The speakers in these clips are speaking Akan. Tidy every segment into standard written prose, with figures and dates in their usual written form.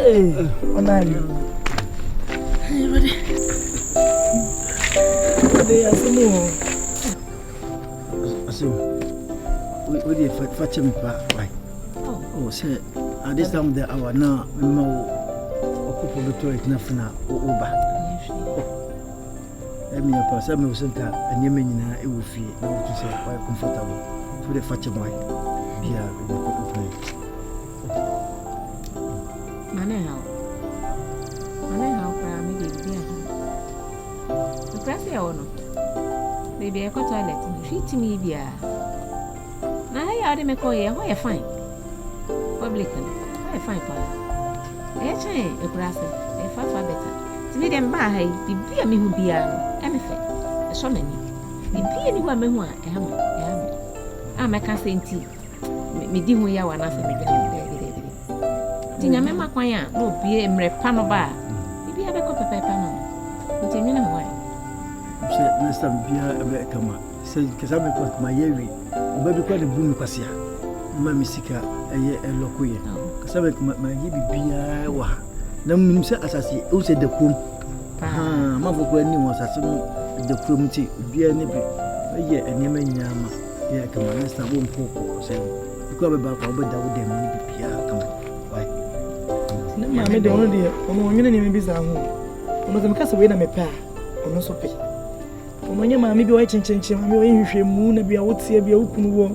Hey, what are you? Hey, ready? Ready, we did fetch him back. Oh, say, at this time of the hour now, no couple toilet nothing over. Let me pass a center and you mean it will feel now to say quite comfortable for the fetch him white. Yeah, we will play. Manel, for me, the press or no? Baby, I got toilet and treat me, dear. Now, I had him a call you, why fine? Publicly, why fine, Paul? A grass, a far better. To me, them buy, the beer me who be anything. So many. The beer any woman who I am. I can't say tea. Me do we are one after me. Tina Mamma Quaya, no beer, and repano bar. Maybe I have a cup of pepper. But you know why? Next time, beer, a better come up. Say, because I'm got my yeary, or maybe quite a boom cassia. Mammy Sika, a year and loquia. Because I make my beer. No means as I see, who said the poom? Ah, Mother Gwenny was as the poom tea, beer nibby. A year and Yemen Yama. Yeah, come on, next time won't poke. Say, you come about over that with them, maybe Pierre. Come on. Why? Mammy, the only dear, I'm going to be home. One of them cast away my pair, or no so pay. When your mammy be watching, I'm going to moon and be out here, be open war.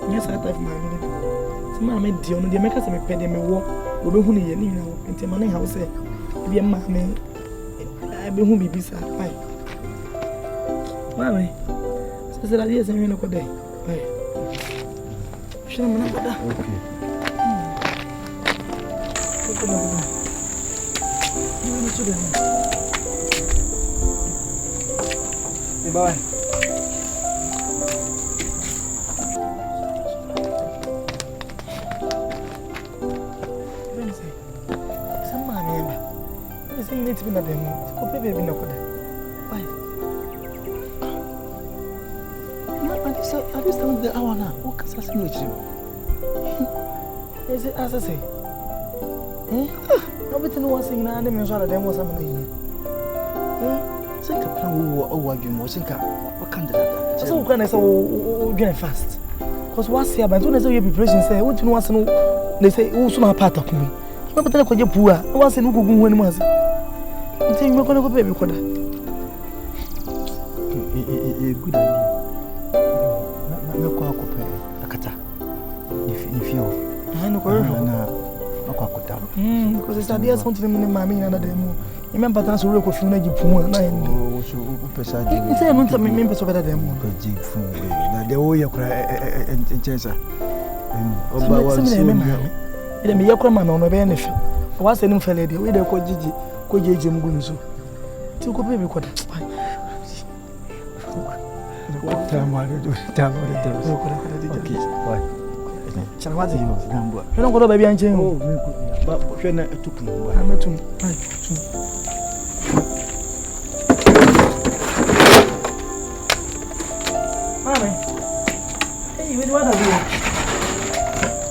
Yes, I have my minute. Mammy, the only make us a penny walk. We be huni yeni na enti mane ha wo se bi ma me be hu bibi sa pai mame se la dia se me no ko dai pai shina mana bada okay ko na bada ni to dem bye to be nothing. Baby, no good. Why? No, I just don't the hour now. What can I say with you? Is it as I say? Nobody knows saying I didn't mention that there was something. Think a plan over you, Mosinka. What can that? So, can I say, get fast? Because what's here, but don't say your preparation say, what do you want to know? They say, oh, soon a part of me. But then I call you poor. I was in Ugu when was. You're going to go baby. Good idea. No, Akata. If you, I know, because it's idea something in my mean another demo. Remember, that's a real question. You poor and I know. So, it's a members of that demo. The way you cry and chaser. Oh, but what's the name? It may have come on a benefit. What's the name for lady? We don't call Gigi. Go Jim Gunzo. To go baby. What time I do? Time okay, why? What's you? You don't go to baby and Jim. Oh, but you're not a token. I'm a tomb. Mammy, hey, with what are you?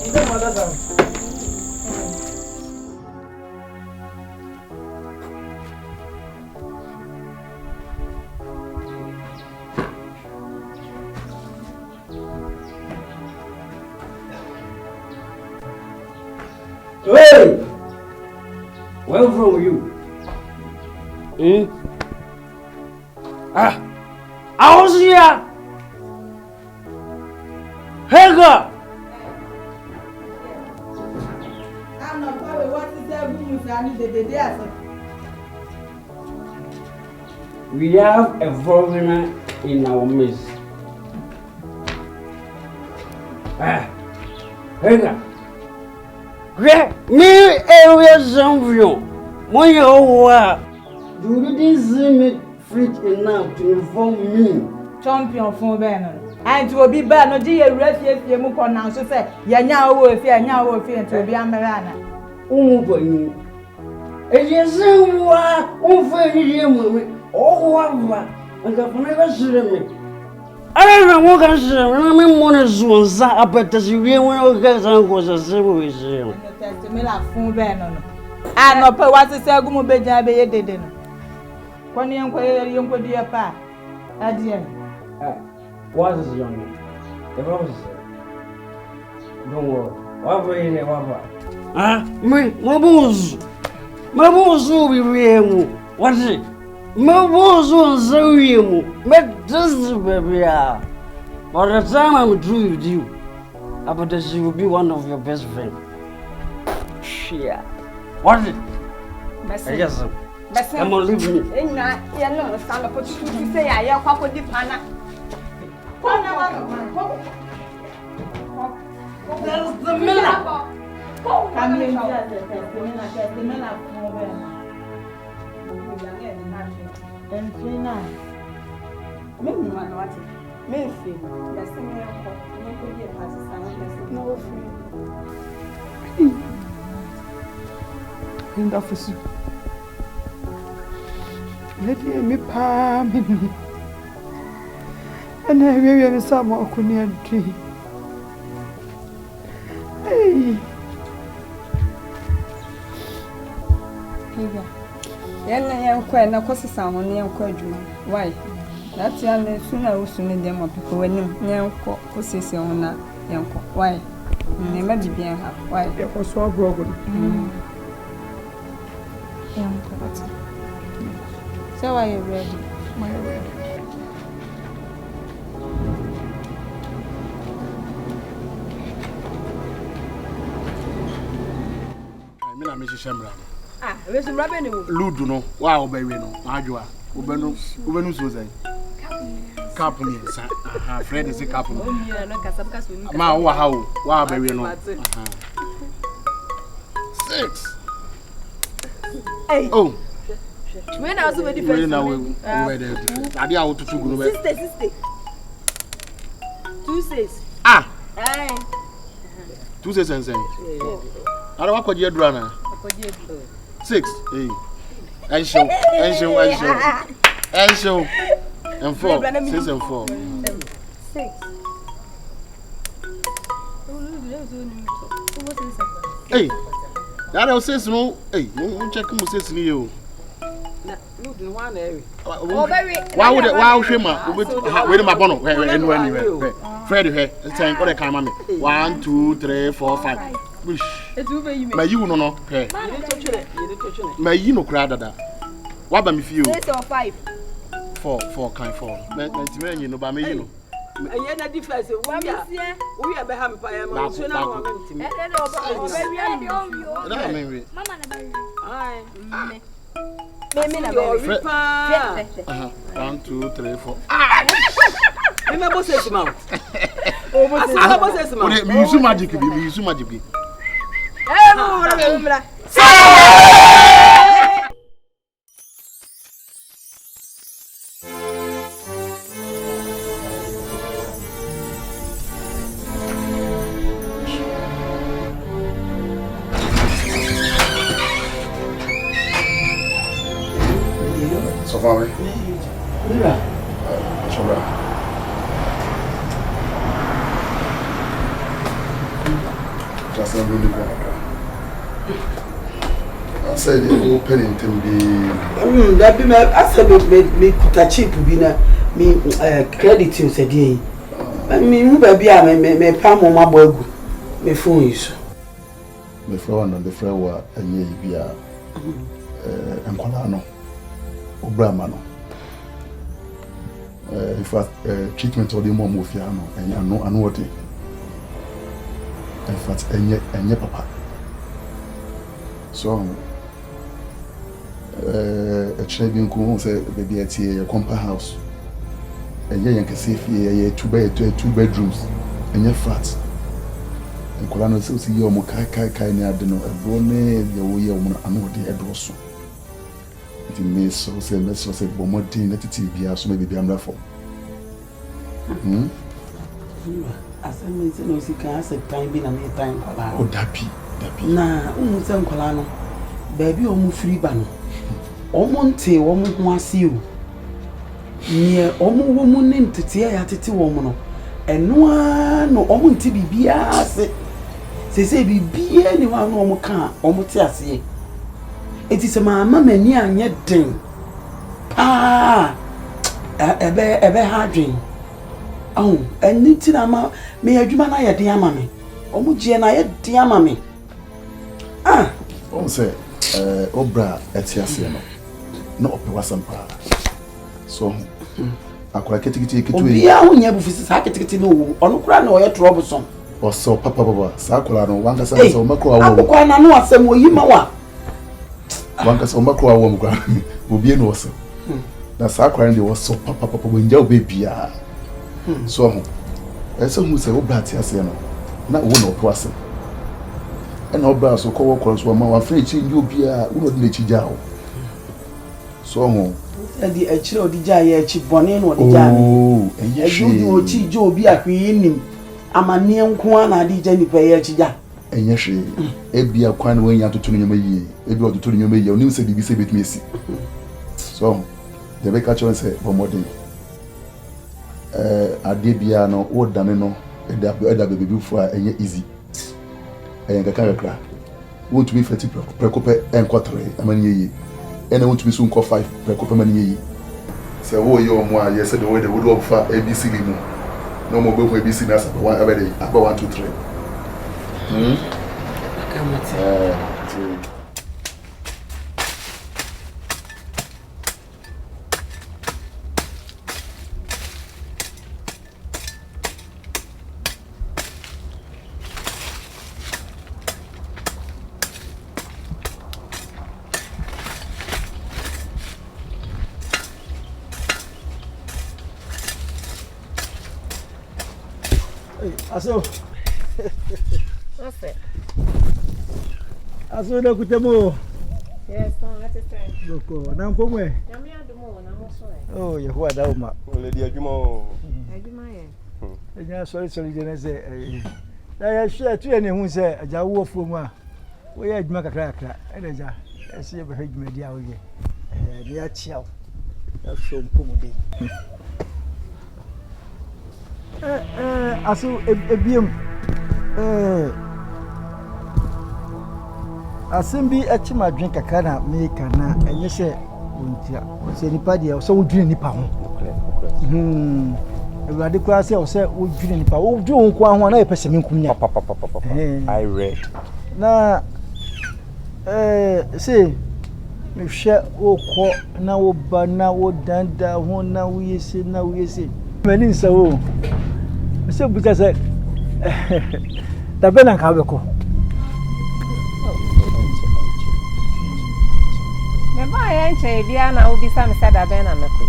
You don't want that. Hey! Where from you? I was here! Helga! I'm not probably what is there with I need the day. We have a foreigner in our midst. Helga! Yeah, me area champion. When you are, you didn't see me fit enough to inform me. Champion for Banner. And to be bad, no dear refuge, you move on now. So say, Yana will fear, now will fear to be Amarana. You. And you say, what? Oh, what? And I've never seen me. I don't know what I said. I remember was up at the Syrian when I got on was a civil. Me like phone Banner. no pe what say agumo beja be ye dede no. Kwani yenko di pa. Adie. What is young man? The rose. Don't worry. What for you? Me, my boss will be real. What is it? My boss will show you. But this is baby. By the time I'm through with you, I bet she will be one of your best friends. Shit. What is it? Yes, sir. Come on, leave me. Ina, ya no stand up to say I ya kwako di pana. That's the miller. Come here, me pa me and I really some more couldn't tree. Hey, yeah, quite no cost someone near quadrum. Why? That's your sooner or sooner than what people when you possess on that young. Why? Never be being half. Why? it was so broken. So are you ready? My ready. I miss Shamra. Where's the revenue? Ludu no, wow, baby no, AGYA, Ubenu Susan. Cap me, Fred is a couple. Ma, wow, baby no. 6. Hey. Oh. When I was with the first I did out to 60. 2 says. Ah. Aye. 2 says and say. I don't want to get drama. 6. Hey. And show. And 4. 6 and 4. 6. Hey. That was says no. Hey, you check him says you. Why would wait my bono? Anyway, Freddy, saying, what I can, mammy. 1, 2, 3, 4, 5. Wish. May you know, may you know, crowd that. What about me for you? 6 or 5. 4 kind 4. Men, you know, by me, you know. And yet, a difference. We are behind by a man. So now I'm 1, 2, 3, 4. Remember, says mount. We use magic. We use magic. So far, Yeah. Just a really good. I said the opening to be. That be my. I said me kuta cheap be na me credit you said ye. Me mu ba bia me pam mo mabogu. Me phone you so. Me phone on the friend wa enye bia enkola no. Obrama no. In fact, treatment or the mom of Yano and I know what. In fact, and papa. So, a trading cool say baby at a compound house. And you can see here 2 bedrooms and your flats. And Colano says you kai near the no a brone the way I know the address. It may so say let's say bomodin let it be so maybe I'm there for. As I mentioned, no, she can't say time being a time. Oh, dappy. Nah, Uncle Colano. Baby, almost free ban. Omonte, almost want see you. Near almost woman named to tear at it woman. And no one, no, almost to be beer. Say, be anyone, no more can, almost say. It is a mamma many and yet ding. Ah, ebe harding. Oh, and knitting ama me a human I dear mammy. Omuji and I dear mammy. Ah, oh, say, Obra etiasiano. No, wasn't pa. So, I could get it. Yeah, when you have to know on Ukraine or troublesome. Or so, Papa, Sakulano, one can say, so Macro, I know some more you know. One can so Macro will be an awesome. That's Sakran was so Papa when your baby are. So, as some who say, Obra etiasiano. Not one of person. And Obra so call across one more afraid you be a woman let you down. So, the actual of the Jaya chip bonnet or the Jam. Oh, and yes, you chi Joe be a queen. I'm a near Kwana di Jenny Payachija. And yes, it be a quan way out to turn your may, it will to turn your may, your news said, be said with Missy. So, the baker said, one more day. I did be no or Daneno, and that baby before and yet easy. And the character won't be 30 precope and quarter, a man ye. And I want to be soon call 5 precope. So, oh, you're more, yes, the way they would offer ABC. No more book ABC as one every day, about 1, 2, 3. Aso. What's it? Aso na kutemo. Yes, let's say. Loko, na mpomwe. Yami adumo na mo so e. Oh, ye ho ada uma. Lady Adwuma. Adwuma ye. Enya sorry je na say na ya share tu ye ne hu say aja wo fuom a. Wo ye adwuma kakra kakra. Ene ja. Ese ye be adwuma dia wo ye. Bi a chiao. Na so mpomu de. Aso ebiem asembi achi madwen kakra na me kana enye se wontia se nipa de so wodwene nipa ho ewade kwa se o se wodwene nipa wodwene nko ho na yepese me nkumnya I read na se me hwe okọ na wo ba na wo danda ho na wo yese mani nsa wo se buta se da bena ka beko Me ba ya nche bia na obi sa me se da bena meko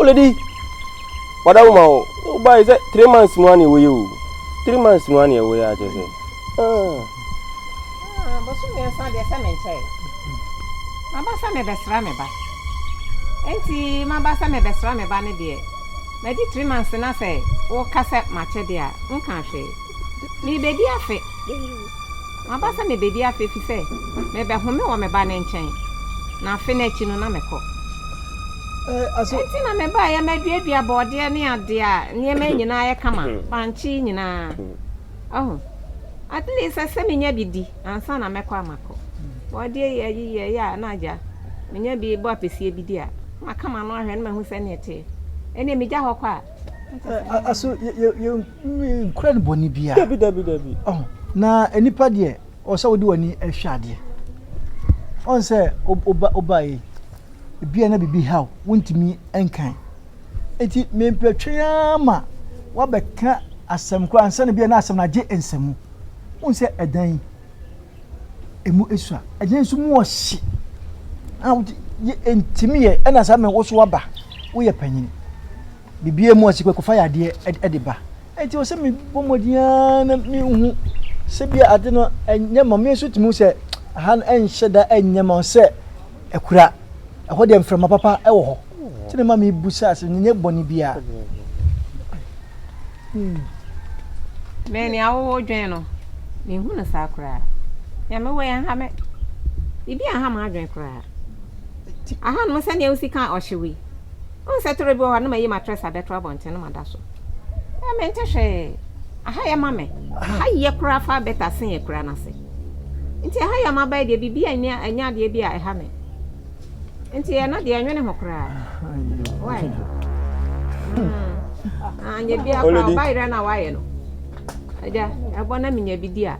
Lady Wadawuma o buy 3 months money we you 3 months money we ya je say but so me san de se me nche Maba sa me besra me ba. Enti maba sa me besra me ba ne de. Me di 3 months na say wo kase mache de a nka hwe. Me bedi afe. Maba sa me bedi afe fi say me be home wo me ba ne nchen. Na afe na chi no na me ko. Aso enti na me ba ya meduadua bode ne ade a ne me nyina ya kama. Panchi nyina. Oh. At least ase me nya bidi ansa na me ko amako. Body ye ya na aja menya bi bo apesie bi dia maka ma no ahwe na hu se ne ete ene me ja hokwa aso ye nkran boni bia dabi oh na enipa de o se wodi wani ahwe ade on se oba ye bia na bibi haw wontimi enkan eti me mpetwe ama wabeka asem kra ansa na bia na asem na je ensemu on se edan emu esua ajen su mu ohye ye entimi ye na sa me wo so aba wo ye panyin bibie mu ohye kwakofa ya de de ba enti wo se me bomodia na me hu se bia ade no enye mame so timu se han enhye da enye ma se ekura eho de mframa papa ewo ho tine ma me busa se nye boni bia me ni awo dwen no me hu na sa kura ya me we ha me bibi aha ma adwen kura aha no se ne usika ohyewe on se tore bi ho na mayi mattress abeto abonte no mada so ya me ntehwe aha ya mame aha ye kura fa better sen ye kura na se nti aha ya mabai de bibi anya de bi a ha me nti ya na de anwene ho kura why anya bi akwa bai ra na waye no aja abona minya bidi a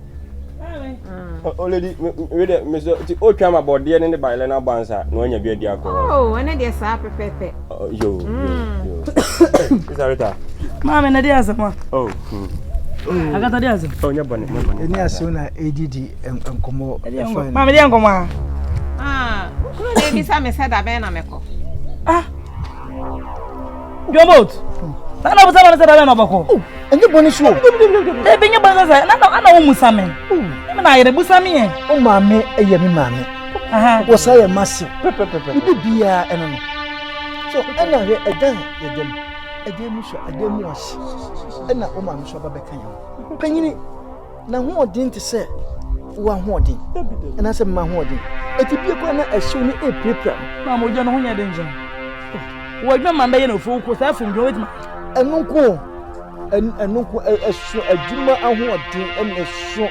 Already, we the Mr. O chama body and the bailena bansa, no one be dia ko. Oh, when they say pepe. Yo. Is that? Mama na dia sama. Oh. Agata dia sama. Oh, nya bone. Eni aso na ADD enkomo. Mama dia enkomo. Kuro de bi sa me say da be na me ko. Jobot. Na na busa na say da be na bako. Enye boni so. E be nya banza say na wo musame. Na yere busame e. O maame eye mi maame. Wo say massive. Ibi bia eno no. So ena he edan yedem. Edem mu so edem mu ahye. Ena o maame so ba beka yan. Panyini na ho odin te say wo ho odin. Ena say ma ho odin. Eti bia kwa na ehyew ni e prepare. Na mo je no ho nya den je. Wo dwa manda ye no fo ko sa fo ndwo wetima. Enu ko eso adwuma ahoɔden ɛna eso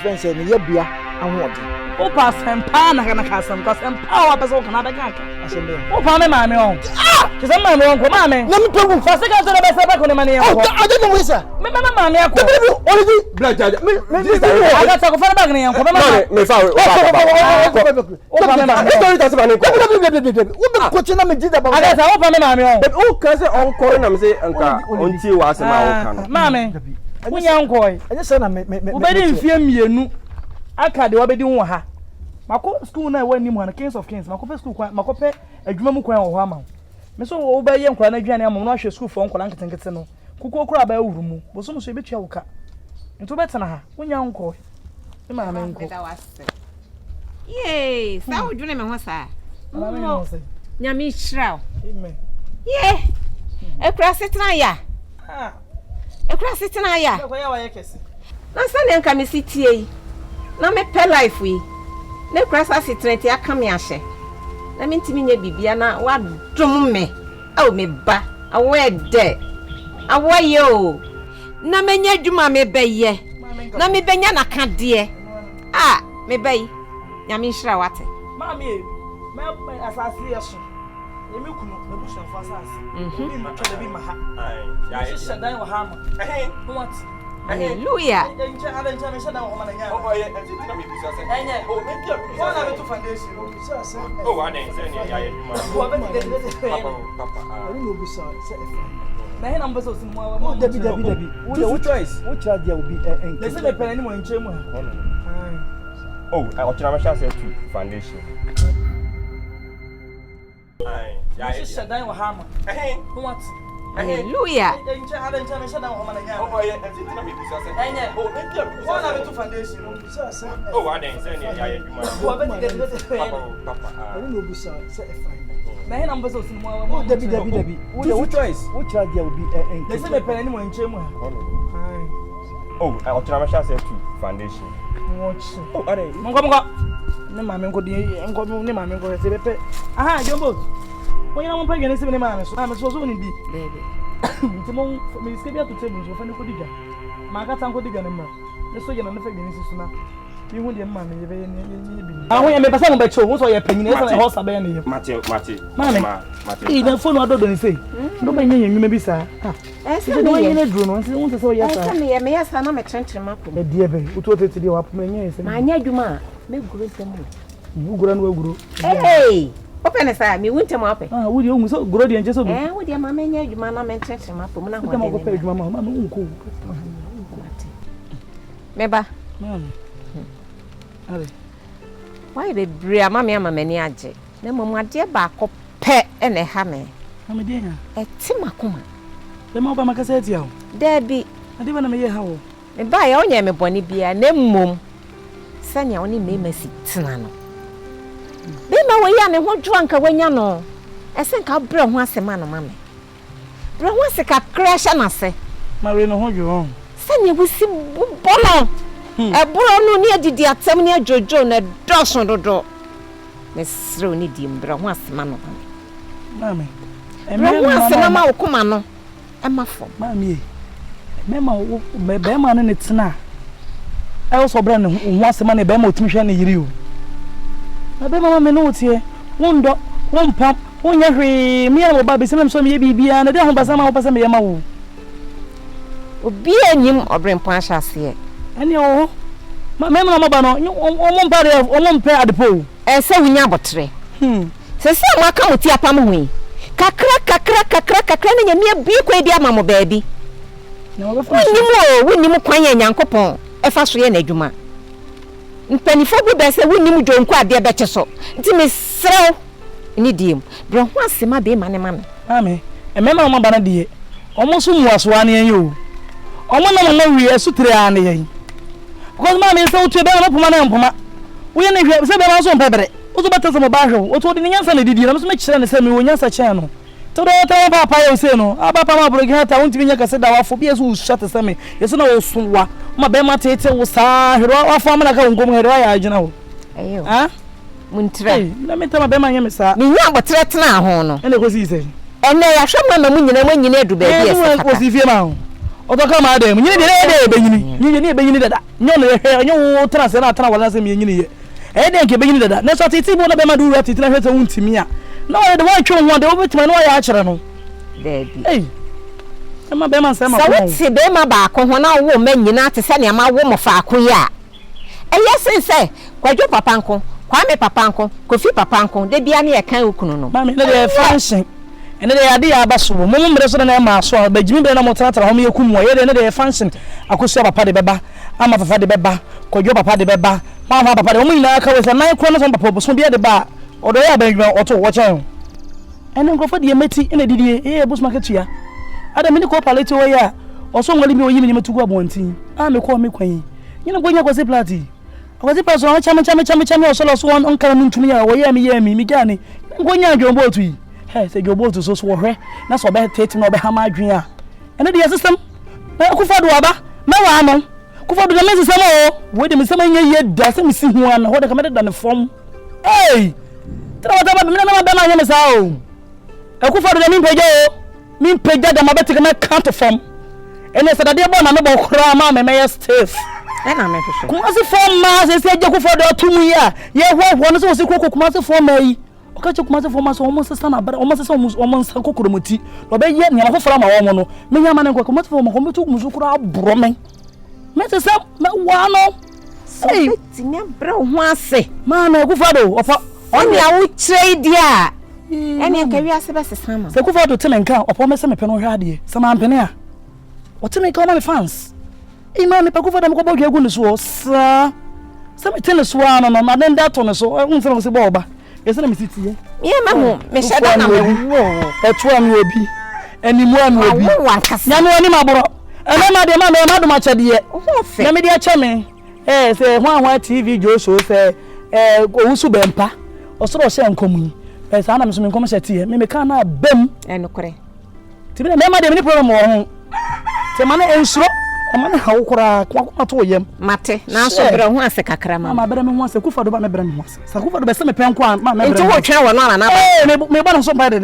friends ɛne yɛbea ahoɔden o pa sempa na kana ka sempa wa pese o kana da ka asembe o pa me maame on ke se maame on ko maame na me pegu fa se ka so na be se ba ko ne mane ko ade no wisa me maame ko olidi Black jaja. me aga ta ko fa ba ne ko Me fa o pa me maame story ta se ba ne ko. wo be ko tina me dida ba aga ta o pa me maame on O ka se on ko na me se nka on tie wa se ma o kan. maame wonya nkoi enye se na me wo be di mfie mienu aka de wo be di ho ha mako school na we nim ha Kings of Kings mako pe school kwan mako pe adwuma mu kwan wo ho ama me so wo be ye nkwa na adwane ama no ahwe school fo nkwa nketenkete no kuko kura ba wuru mu bo so e betua wo ka nto betena ha wonya nkoi e ma me nko Yay, sa wo dwune me ho sa ma me no say nyame hiraw amen ekura setena ya ekura setena ya ko ya wa ye kese na sa ne nka me sitie yi na me pe life yi na ekura sa setena ti aka me ahye na me ntimi nya bibia na wa dum me aw me ba awe de awe yo na me nya dwuma me beye na me benya na ka de me beye nyame hira wate mami me asasi yeso yemi kunu me bu shanfo asasi bi ma twa bi ma ha ya ya shadan wa ha ma what hallelujah enche ada enche me shadan wa ma na nya Ye enti na me bisa se. enye O me dia bisa na se. me to foundation o bisa se O ane se ni ya ye dwuma. o be de Papa. ani no bisa se efa na he na mbo so sinu mo dabi wo choice wo tira dia obi na se me pere ni mo nche mu ha Oh, I try to say to foundation. ya shadan wa ha ma what hallelujah enche ada enche me shadan wa ma na nya Ye enti na me bisa se. enye O me dia bisa se. na me to foundation o bisa se O ane se ni ya ye dwuma. o be de Papa. ani no bisa se efa na he na mbo so sinu mo dabi wo choice wo tira dia obi na se me pere ni mo nche mu ha Oh, I try to say to foundation. watch Oh, ane. Mongo. Ne mame nko di nko ne mame nko se bepe. Aha, Jombo. Wo yana mo page ne se ne mame so. Mame so ni di. baby Nti mo me ske bia to table so fa ne ko diga. Ma ka tan ko diga ne ma. Ne so ye na ne fa gani si so na. Ni hu de mame ye be ye bi. Ah, ho ye me pesa mo be cho, wo so ye panyin e se ho sa be ne ye. Mate. Mame. E na phone odo do ni sei. Do ba nye nyuma bi sa. Ah. ese Se do ye ne duro no, nti wo se ye sa. ese me yesa na me trentrema ko E die be, wo to tete die wa pom nye se. ma anya dwuma me guru semu Gugura no aguro. hey open sa me wuntem open Ah, wo di o mu so guro di enche so bi. wo dia ma me nya dwuma na me trentrema ko na ho Ko ma ko pe dwuma ma me unko. meba Mama. Ale. why be bria ma me ama mani age na mom ade ba ko pe ene ha me Mama di ha. eti makoma Le ma ba makasa eti awo. dabi Ade ba na me ye ha wo. me ba ya onya me boni bia na mom sanya oni me masi tina no be ma we ya ne ho dwo anka wanya no ese nka bra ho asema no mame bra ho se ka crash na se Ma we no ho dwo. sanya wusi bono e bro no ni adidi atem ni ajojo na doso dodo me sro ni di mbra ho asema no Mama. bra ho asema ma wo koma no e ma fo Mama ye. mema bema ne tena I also brand once money bema otimi hwe ne yiri o na bema me no tie wondo wompam wonya hwe me ya ba be se me so me bibia na de ho basa ma wo pasa me yema wo obi anyim obrempo ahase ani o mema ma ba no omompe adepo se wunya botre se se amaka moti apam hui kakra na nyame bi ko edi ama mo baabi na wo fa wunnim kwanya nyankopon efa so ye na adwuma mpanifo bi be se wunnim dwonko ade be kyeso nti me srew ni diem bro ho asema be ma ne ma me ame emema ma ba na die omo so muaso ane yen yo omo na mo wi esutre ane yen because ma me se o tue be na poma na mpoma wo ye ne hwe se be ma so mpebere o so bata se mo ba hwe o to de nyansa na didi na so me kyere ne se me wo nyansa kyen no to do ta papa yo se no abapa ma bro gihata won timi nya kase da wafo bi eso shut se me yeso na wo sunwa ma be ma tete wo sa hero wafo ma na ka ngom hero ya agina wo ayo ha muntre na me ta ma be ma nya me sa ni nya botre tena ho no ene ko si se ene ya hwe ma nyina edu ba bi ese ko si fie ma ho o to ka ma dem nyine de be nyini nyine be nyini dada nyo no hwe nyo wo tra se na tra wala se me nyini ye de nke be nyini dada na so tete bo na be ma du rat tete na hwe se wuntimi a na wa de wa twa ho de wo betima na wa ya akere no baby ema be ma se ma ko so be ma ba ko ho na wo ma nyina te se ne ma wo mo fa ko ya sense kwadwo papa nko kwame papa nko kofi papa nko de bia ne ye kan okunu no mama ne de function ene de ade ya baso mo mbre so na ma so ba jimi be na mo tatra ho me yekum wo ye de ne de function akoso papa de beba ama papa de beba kwadwo papa de beba mama papa de mo nyina aka we se nan ko no so papa boso bia de ba odo ya ba ndwa oto wo chen ene ngofo de meti ene didie boso market ya ada me ne ko palete wo ya oso ngoli mi oyimi ni metugo abontin me ko me kwan nyina gonya ko se plati akwati pa so chame osolo so on kara ntumi ya wo ya mi gane gonya jombo otu yi se jombo otu so wo hwe na so be tete no be ha ma adwen a ene de system na akufado aba na wa anon kufado de me system o we de me system nya ye da se me si hu an ho de ka me da ne form tra wata ba me na ba ma nya me sa o akufado de mi pegja de ma beti ka me count form ene se da de bo na me bo kra ma me me stiff na me hwehwe kumasi form ma se je kufado atumu ya ye ho no so ko kumasi form mai o ka che kumasi form so omo sesa na bare omo sesa omo nsa kokoromoti no be ye nya fofora ma wo mo no me nya ma ne ko kumasi form ko metu kumsu kura abro men me sesa me wa no sei ti nya bra ho ase ma na kufado ofa oni a wo trade dia ene ka wi ase be sesa ma se kufado te men kan opo me se me pe no hwa de se ma mpene a o te me ka ma me fans ima me pakufada me ko bo gegu ne so sa me tele so ana no na den dato ne so unse no se bo oba yese na me sitie ye ma ho me shada na me wo etu am obi animu am obi nya me oni maboro ene ma de ma do ma chade na me de acha me se hwa TV jo so se owusu bempa osoro hye nkomu sa na me so me nkomu hye tie me ka na bam enokore ti me ma de me ni problem wo ho te ma na ensuro amane hawo kura kwa to yem mate na so bere ho ase kakra ma bere me ho ase kufado ba me bere me ho ase sa kufado be se me pen kwa ma me bere nti wo twa wo no na na me ba na so ba de